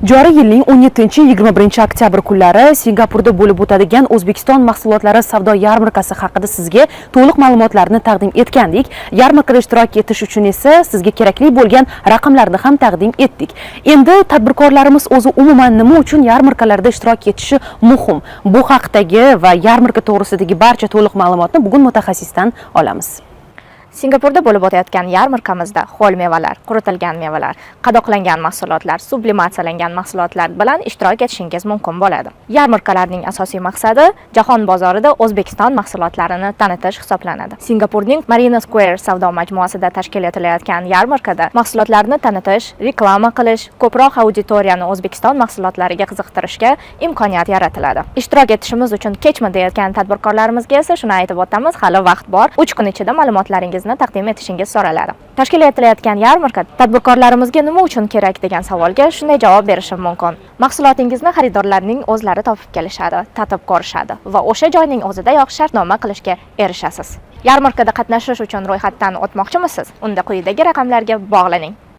Joriy yilning 17-21 oktyabr kunlari Singapurda bo'lib o'tadigan O'zbekiston mahsulotlari savdo yarmarkasi haqida sizga to'liq ma'lumotlarni taqdim etgandik. Yarmarkada ishtirok etish uchun esa sizga kerakli bo'lgan raqamlarni ham taqdim etdik. Endi tadbirkorlarimiz o'zi umuman nima uchun yarmarkalarda ishtirok etishi muhim? Bu haqdagi va yarmarka to'g'risidagi barcha to'liq ma'lumotni bugun mutaxassisdan olamiz. Singapurda bo'lib o'tayotgan yarmarkamizda ho'l mevalar, quritilgan mevalar, qadoqlangan mahsulotlar, sublimatsiyalangan mahsulotlar bilan ishtirok etishingiz mumkin bo'ladi. Yarmarkalarning asosiy maqsadi jahon bozorida O'zbekiston mahsulotlarini tanitish hisoblanadi. Singapurning Marina Square savdo majmuasida tashkil etilayotgan yarmarkada mahsulotlarni tanitish, reklama qilish, ko'proq auditoriyani O'zbekiston mahsulotlariga qiziqtirishga imkoniyat yaratiladi. Ishtirok etishimiz uchun kechmi deyotgan tadbirkorlarimizga esa shuni aytib o'tamiz, hali vaqt bor. 3 kun ichida ma'lumotlaringiz taqdim etishingiz so'raladi. Tashkil etilayotgan yarmarka tadbirkorlarimizga nima uchun kerak degan savolga shunday javob berishim mumkin. Mahsulotingizni xaridorlarning o'zlari topib kelishadi, tatib ko'rishadi va o'sha joyning o'zidayoq shartnoma qilishga erishasiz. Yarmarkada qatnashish uchun ro'yxatdan o'tmoqchimisiz? Unda quyidagi raqamlarga bog'laning.